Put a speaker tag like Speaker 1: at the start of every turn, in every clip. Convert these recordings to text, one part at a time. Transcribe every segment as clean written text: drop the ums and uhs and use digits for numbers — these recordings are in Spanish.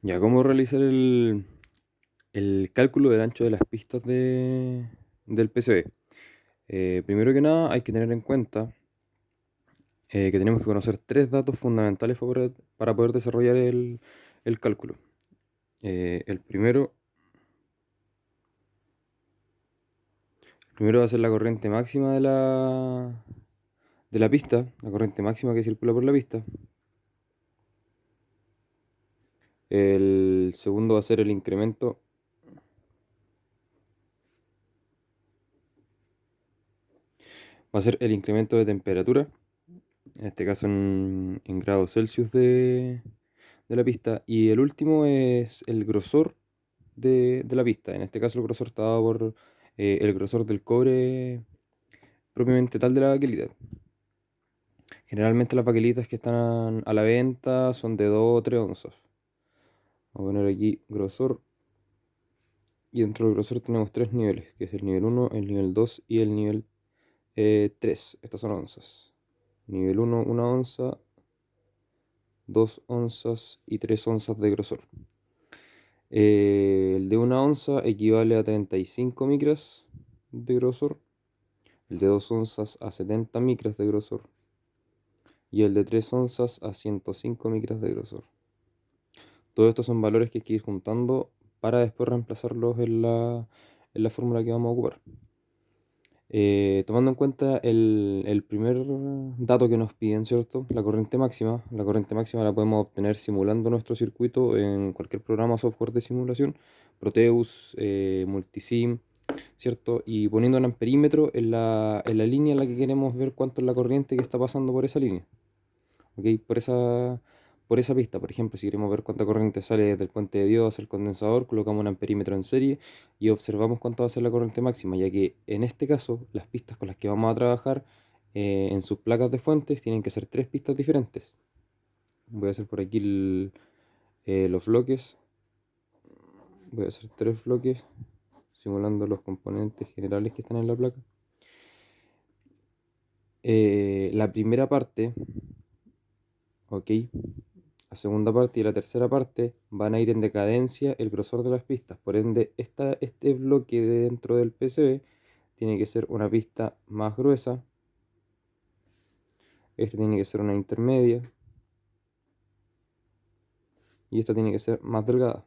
Speaker 1: Ya, ¿cómo realizar el cálculo del ancho de las pistas del PCB? Primero que nada, hay que tener en cuenta que tenemos que conocer tres datos fundamentales para poder desarrollar el cálculo. El primero va a ser la corriente máxima de la pista, la corriente máxima que circula por la pista. El segundo va a ser el incremento de temperatura, en este caso en grados Celsius de la pista. Y el último es el grosor de la pista. En este caso el grosor está dado por el grosor del cobre propiamente tal de la baquelita. Generalmente las baquelitas que están a la venta son de 2 o 3 onzas. Vamos a poner aquí grosor. Y dentro del grosor tenemos tres niveles, que es el nivel uno, el nivel 2 y el nivel 3. Estas son onzas. Nivel uno, una onza, 2 onzas y 3 onzas de grosor. El de una onza equivale a 35 micras de grosor, el de 2 onzas a 70 micras de grosor y el de 3 onzas a 105 micras de grosor. Todos estos son valores que hay que ir juntando para después reemplazarlos en la fórmula que vamos a ocupar. Tomando en cuenta el primer dato que nos piden, ¿cierto? La corriente máxima. La corriente máxima la podemos obtener simulando nuestro circuito en cualquier programa o software de simulación, Proteus, Multisim, ¿cierto? Y poniendo el amperímetro en la línea en la que queremos ver cuánto es la corriente que está pasando por esa línea. ¿Ok? Por esa pista, por ejemplo, si queremos ver cuánta corriente sale del puente de Dios hacia el condensador, colocamos un amperímetro en serie y observamos cuánto va a ser la corriente máxima, ya que en este caso las pistas con las que vamos a trabajar en sus placas de fuentes tienen que ser tres pistas diferentes. Voy a hacer por aquí los bloques. Voy a hacer tres bloques simulando los componentes generales que están en la placa. La primera parte, ok, la segunda parte y la tercera parte van a ir en decadencia el grosor de las pistas. Por ende, este bloque dentro del PCB tiene que ser una pista más gruesa. Este tiene que ser una intermedia. Y esta tiene que ser más delgada.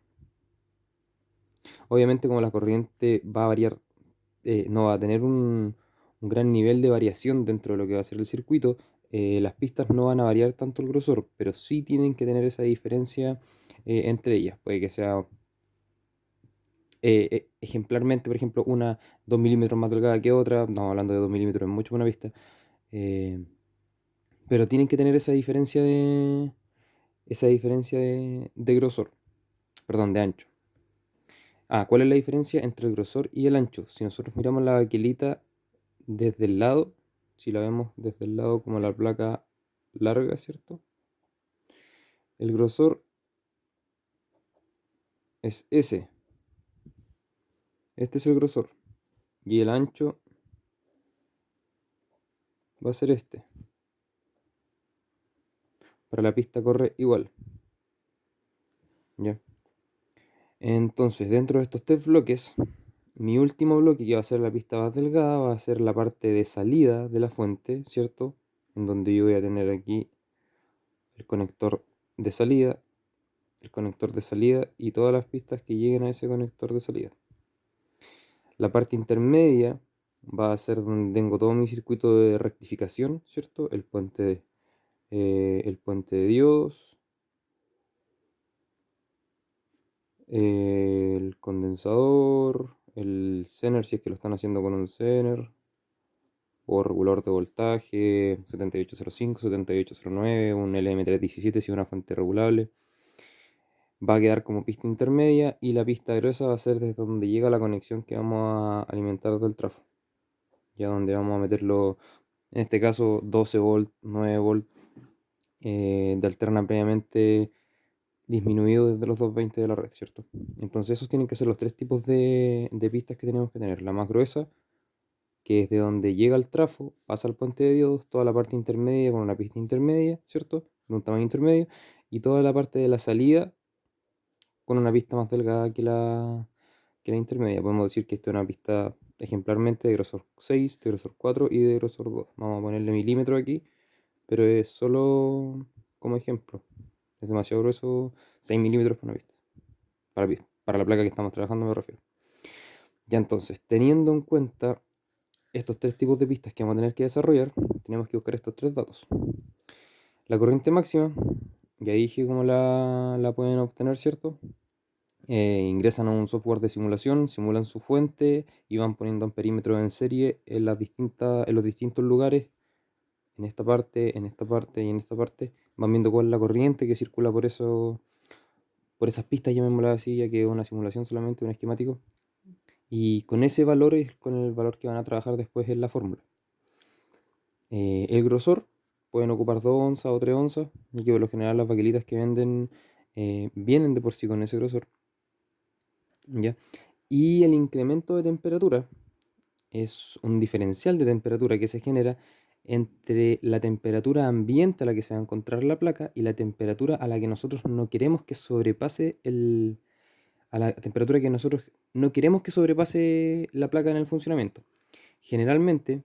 Speaker 1: Obviamente, como la corriente va a variar, no va a tener un gran nivel de variación dentro de lo que va a ser el circuito, las pistas no van a variar tanto el grosor, pero sí tienen que tener esa diferencia entre ellas. Puede que sea ejemplarmente, por ejemplo, una 2 milímetros más delgada que otra, estamos hablando de 2 milímetros, es mucho buena vista, eh, pero tienen que tener esa diferencia de grosor, perdón, de ancho. ¿Cuál es la diferencia entre el grosor y el ancho? Si nosotros miramos la baquelita desde el lado, si la vemos desde el lado como la placa larga, ¿cierto? El grosor es ese, este es el grosor, y el ancho va a ser este. Para la pista corre igual, ¿ya? Entonces, dentro de estos tres bloques, mi último bloque, que va a ser la pista más delgada, va a ser la parte de salida de la fuente, ¿cierto? En donde yo voy a tener aquí el conector de salida, el conector de salida y todas las pistas que lleguen a ese conector de salida. La parte intermedia va a ser donde tengo todo mi circuito de rectificación, ¿cierto? El puente de Dios, el condensador, el zener si es que lo están haciendo con un zener, o regulador de voltaje 7805, 7809, un LM317 si es una fuente regulable. Va a quedar como pista intermedia y la pista gruesa va a ser desde donde llega la conexión que vamos a alimentar del trafo. Ya donde vamos a meterlo, en este caso 12 volt, 9 volt, de alterna previamente disminuido desde los 220 de la red, ¿cierto? Entonces esos tienen que ser los tres tipos de pistas que tenemos que tener. La más gruesa, que es de donde llega el trafo, pasa al puente de diodos, toda la parte intermedia con una pista intermedia, ¿cierto? De un tamaño intermedio, y toda la parte de la salida con una pista más delgada que la intermedia. Podemos decir que esta es una pista ejemplarmente de grosor 6, de grosor 4 y de grosor 2. Vamos a ponerle milímetro aquí, pero es solo como ejemplo. Es demasiado grueso, 6 milímetros para una pista. Para la placa que estamos trabajando me refiero. Ya entonces, teniendo en cuenta estos tres tipos de pistas que vamos a tener que desarrollar, tenemos que buscar estos tres datos. La corriente máxima, ya dije cómo la pueden obtener, ¿cierto? Ingresan a un software de simulación, simulan su fuente y van poniendo amperímetros en serie en los distintos lugares, en esta parte, en esta parte y en esta parte. Van viendo cuál es la corriente que circula por esas pistas, llamémosla así, ya que es una simulación solamente, un esquemático. Y con ese valor es con el valor que van a trabajar después en la fórmula. El grosor, pueden ocupar 2 onzas o 3 onzas, y que por lo general las baquelitas que venden vienen de por sí con ese grosor. ¿Ya? Y el incremento de temperatura es un diferencial de temperatura que se genera entre la temperatura ambiente a la que se va a encontrar la placa y la temperatura a la que nosotros no queremos que sobrepase a la temperatura que nosotros no queremos que sobrepase la placa en el funcionamiento. Generalmente,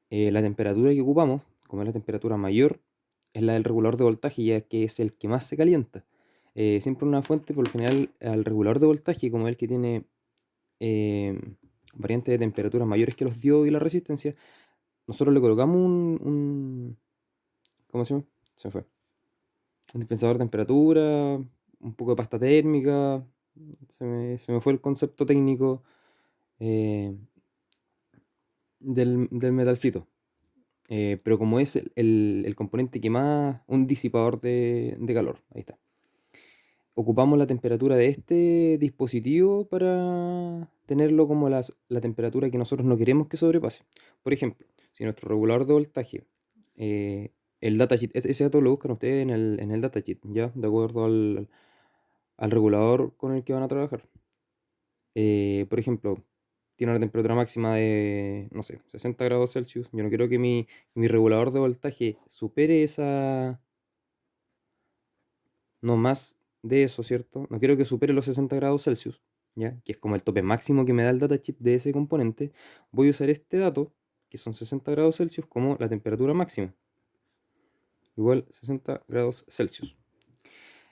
Speaker 1: la temperatura que ocupamos, como es la temperatura mayor, es la del regulador de voltaje, ya que es el que más se calienta. Siempre una fuente, por lo general, al regulador de voltaje, como es el que tiene eh, variantes de temperaturas mayores que los diodos y la resistencia, nosotros le colocamos ¿cómo se llama? Se me fue. Un dispensador de temperatura, un poco de pasta térmica, se me fue el concepto técnico eh, del metalcito. Pero como es el componente que más, un disipador de calor, ahí está. Ocupamos la temperatura de este dispositivo para tenerlo como la temperatura que nosotros no queremos que sobrepase. Por ejemplo, si nuestro regulador de voltaje, el datasheet, ese dato lo buscan ustedes en el datasheet, ¿ya? De acuerdo al regulador con el que van a trabajar. Por ejemplo, tiene una temperatura máxima de, no sé, 60 grados Celsius. Yo no quiero que mi regulador de voltaje supere esa, no más de eso, ¿cierto? No quiero que supere los 60 grados Celsius, ¿ya? Que es como el tope máximo que me da el datasheet de ese componente. Voy a usar este dato, que son 60 grados Celsius, como la temperatura máxima. Igual 60 grados Celsius.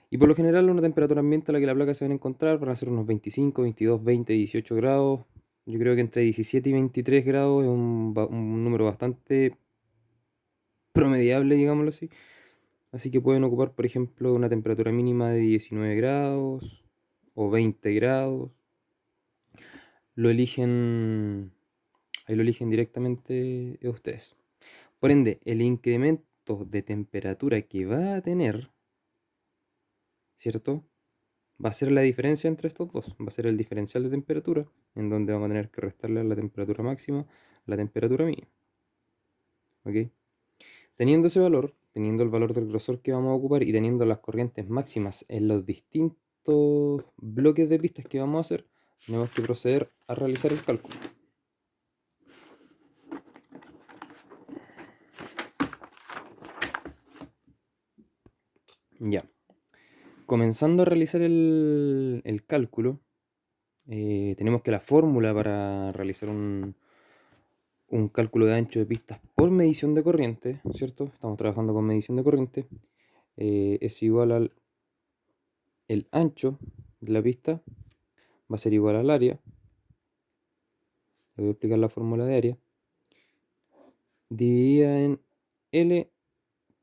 Speaker 1: Y por lo general, una temperatura ambiente a la que la placa se va a encontrar van a ser unos 25, 22, 20, 18 grados. Yo creo que entre 17 y 23 grados es un número bastante promediable, digámoslo así. Así que pueden ocupar, por ejemplo, una temperatura mínima de 19 grados o 20 grados. Lo eligen, ahí lo eligen directamente ustedes. Por ende, el incremento de temperatura que va a tener, ¿cierto? Va a ser la diferencia entre estos dos. Va a ser el diferencial de temperatura, en donde vamos a tener que restarle a la temperatura máxima la temperatura mínima. ¿Ok? Teniendo ese valor, teniendo el valor del grosor que vamos a ocupar y teniendo las corrientes máximas en los distintos bloques de pistas que vamos a hacer, tenemos que proceder a realizar el cálculo. Ya. Comenzando a realizar el cálculo, tenemos que la fórmula para realizar un cálculo de ancho de pistas por medición de corriente, ¿cierto? Estamos trabajando con medición de corriente. Es igual al el ancho de la pista, va a ser igual al área. Le voy a explicar la fórmula de área. Dividida en L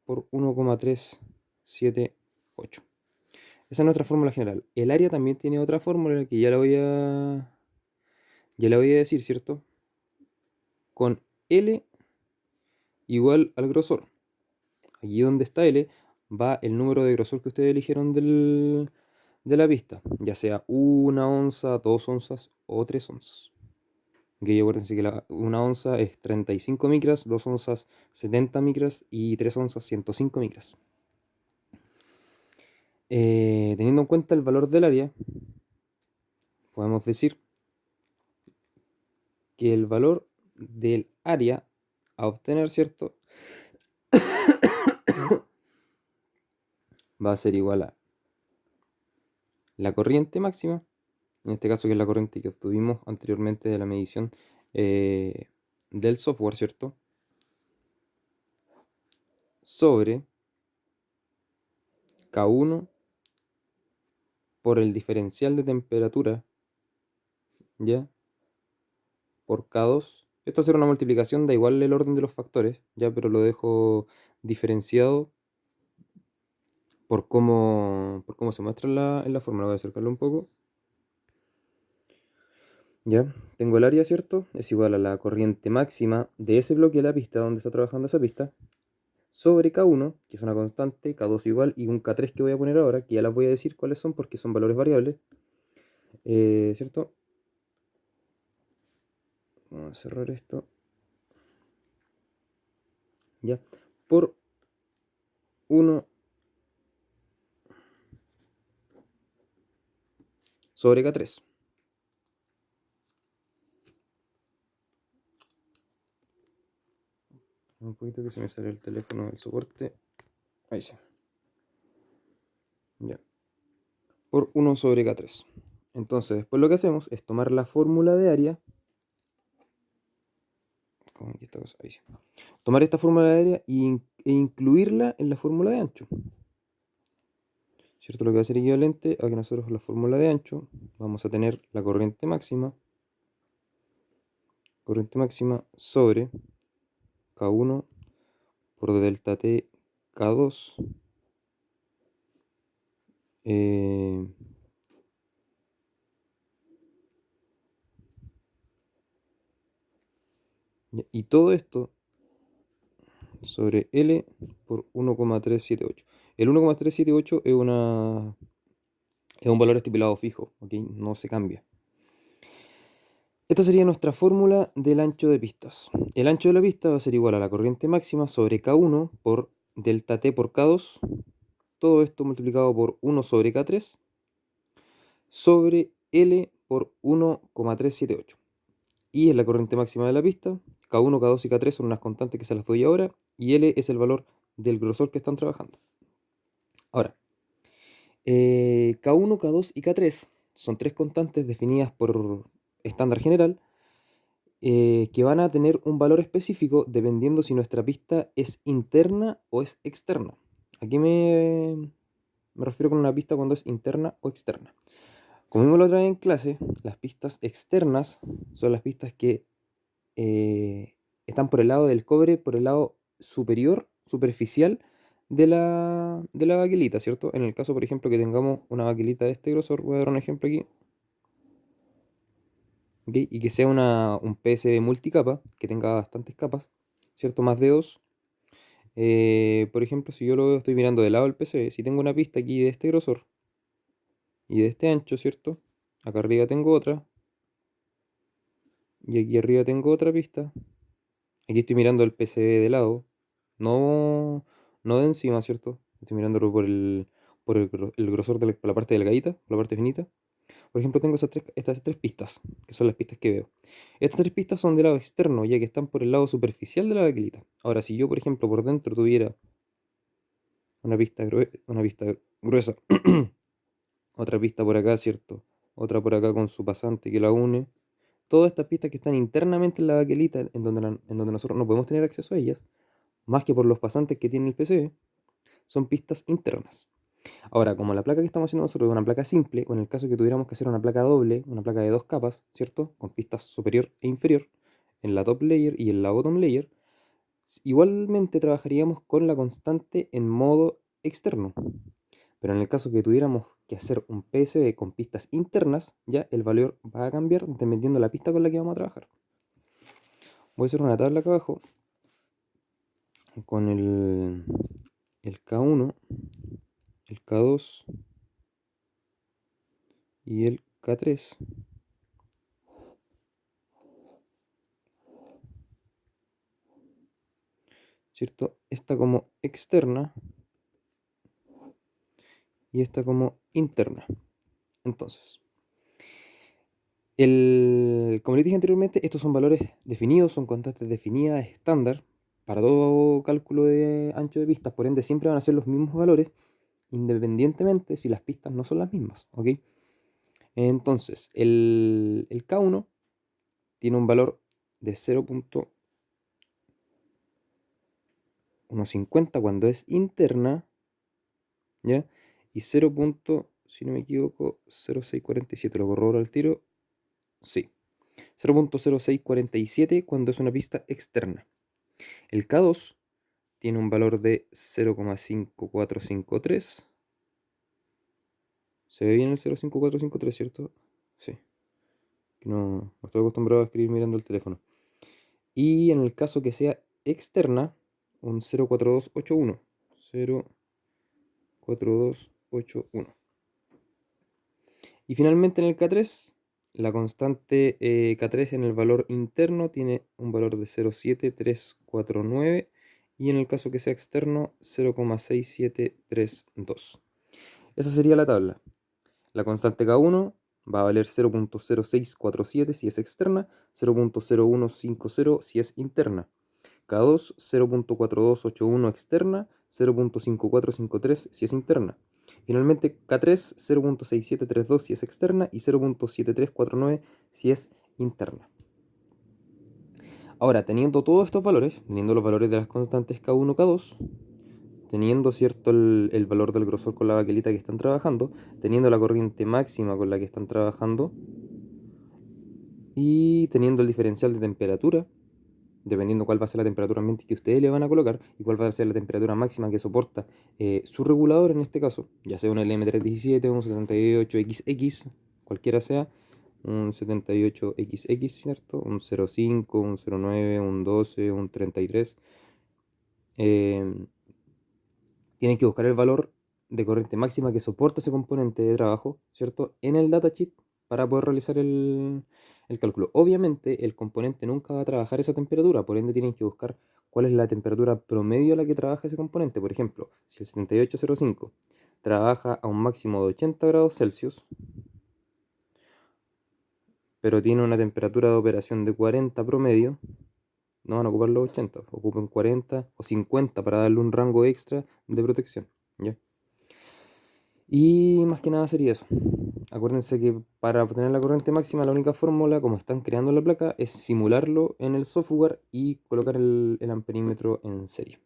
Speaker 1: por 1,378. Esa es nuestra fórmula general. El área también tiene otra fórmula que ya la voy a decir, ¿cierto? Con L igual al grosor. Aquí donde está L va el número de grosor que ustedes eligieron de la pista, ya sea 1 onza, 2 onzas o 3 onzas. Ok, acuérdense que una onza es 35 micras, 2 onzas 70 micras y 3 onzas 105 micras. Teniendo en cuenta el valor del área, podemos decir que el valor del área a obtener, ¿cierto? Va a ser igual a la corriente máxima, en este caso que es la corriente que obtuvimos anteriormente de la medición del software, ¿cierto? Sobre K1 por el diferencial de temperatura, ¿ya? Por K2. Esto hacer una multiplicación, da igual el orden de los factores, ¿ya? Pero lo dejo diferenciado por cómo se muestra en la fórmula. Voy a acercarlo un poco. ¿Ya? Tengo el área, ¿cierto? Es igual a la corriente máxima de ese bloque de la pista donde está trabajando esa pista, sobre K1, que es una constante, K2 igual, y un K3 que voy a poner ahora, que ya las voy a decir cuáles son porque son valores variables, ¿cierto? Vamos a cerrar esto. ¿Ya? Por 1 sobre K3. Un poquito que se me sale el teléfono del soporte. Ahí sí. Ya. Por 1 sobre K3. Entonces, después lo que hacemos es tomar la fórmula de área. ¿Cómo aquí esta cosa? Ahí sí. Tomar esta fórmula de área e incluirla en la fórmula de ancho. ¿Cierto? Lo que va a ser equivalente a que nosotros la fórmula de ancho vamos a tener la corriente máxima sobre K1 por delta T K2 y todo esto sobre L por 1,378. El 1,378 es un valor estipulado fijo, ¿ok? No se cambia. Esta sería nuestra fórmula del ancho de pistas. El ancho de la pista va a ser igual a la corriente máxima sobre K1 por delta T por K2. Todo esto multiplicado por 1 sobre K3 sobre L por 1,378. Y es la corriente máxima de la pista. K1, K2 y K3 son unas constantes que se las doy ahora. Y L es el valor del grosor que están trabajando. Ahora, K1, K2 y K3 son tres constantes definidas por estándar general que van a tener un valor específico dependiendo si nuestra pista es interna o es externa. Aquí me refiero con una pista cuando es interna o externa. Como vimos la otra vez en clase, las pistas externas son las pistas que están por el lado del cobre, por el lado superior, superficial de la baquelita, ¿cierto? En el caso, por ejemplo, que tengamos una baquelita de este grosor, voy a dar un ejemplo aquí, ¿ok? Y que sea un PSB multicapa, que tenga bastantes capas, ¿cierto? Más de dos. Por ejemplo, si yo lo estoy mirando del lado del PCB, si tengo una pista aquí de este grosor y de este ancho, ¿cierto? Acá arriba tengo otra, y aquí arriba tengo otra pista. Aquí estoy mirando el PCB de lado, no, no de encima, ¿cierto? Estoy mirándolo el grosor de la parte delgadita, la parte finita. Por ejemplo, tengo estas tres pistas, que son las pistas que veo. Estas tres pistas son del lado externo, ya que están por el lado superficial de la baquelita. Ahora, si yo, por ejemplo, por dentro tuviera una pista gruesa, otra pista por acá, ¿cierto? Otra por acá con su pasante que la une. Todas estas pistas que están internamente en la baquelita, en donde nosotros no podemos tener acceso a ellas, más que por los pasantes que tiene el PCB, son pistas internas. Ahora, como la placa que estamos haciendo nosotros es una placa simple, o en el caso que tuviéramos que hacer una placa doble, una placa de dos capas, ¿cierto? Con pistas superior e inferior, en la top layer y en la bottom layer, igualmente trabajaríamos con la constante en modo externo. Pero en el caso que tuviéramos que hacer un PSB con pistas internas, ya el valor va a cambiar dependiendo de la pista con la que vamos a trabajar. Voy a hacer una tabla acá abajo con el K1, el K2 y el K3. ¿Cierto? Esta como externa y esta como interna. Entonces, como les dije anteriormente, estos son valores definidos, son constantes definidas, estándar, para todo cálculo de ancho de pistas, por ende siempre van a ser los mismos valores, independientemente si las pistas no son las mismas, ¿ok? Entonces, el K1 tiene un valor de 0.150 cuando es interna, ¿ya? Y 0. Si no me equivoco, 0.647, lo corroboro al tiro, sí. 0.0647 cuando es una pista externa. El K2 tiene un valor de 0.5453. ¿Se ve bien el 0.5453, cierto? Sí. No estoy acostumbrado a escribir mirando el teléfono. Y en el caso que sea externa, un 0.4281. 0.4281. Y finalmente en el K3, la constante K3 en el valor interno tiene un valor de 0.7349 y en el caso que sea externo 0.6732. Esa sería la tabla. La constante K1 va a valer 0.0647 si es externa, 0.0150 si es interna. K2 0.4281 externa, 0.5453 si es interna. Finalmente K3 0.6732 si es externa y 0.7349 si es interna. Ahora, teniendo todos estos valores, teniendo los valores de las constantes K1, K2, teniendo cierto el valor del grosor con la baquelita que están trabajando, teniendo la corriente máxima con la que están trabajando y teniendo el diferencial de temperatura, dependiendo cuál va a ser la temperatura ambiente que ustedes le van a colocar y cuál va a ser la temperatura máxima que soporta su regulador en este caso, ya sea un LM317, un 78XX, cualquiera sea, un 78XX, ¿cierto? Un 05, un 09, un 12, un 33. Tienen que buscar el valor de corriente máxima que soporta ese componente de trabajo, ¿cierto? En el datasheet para poder realizar el cálculo. Obviamente el componente nunca va a trabajar esa temperatura, por ende tienen que buscar cuál es la temperatura promedio a la que trabaja ese componente. Por ejemplo, si el 7805 trabaja a un máximo de 80 grados Celsius, pero tiene una temperatura de operación de 40 promedio, no van a ocupar los 80, ocupen 40 o 50 para darle un rango extra de protección, ¿ya? Y más que nada sería eso. Acuérdense que para obtener la corriente máxima, la única fórmula, como están creando la placa, es simularlo en el software y colocar el amperímetro en serie.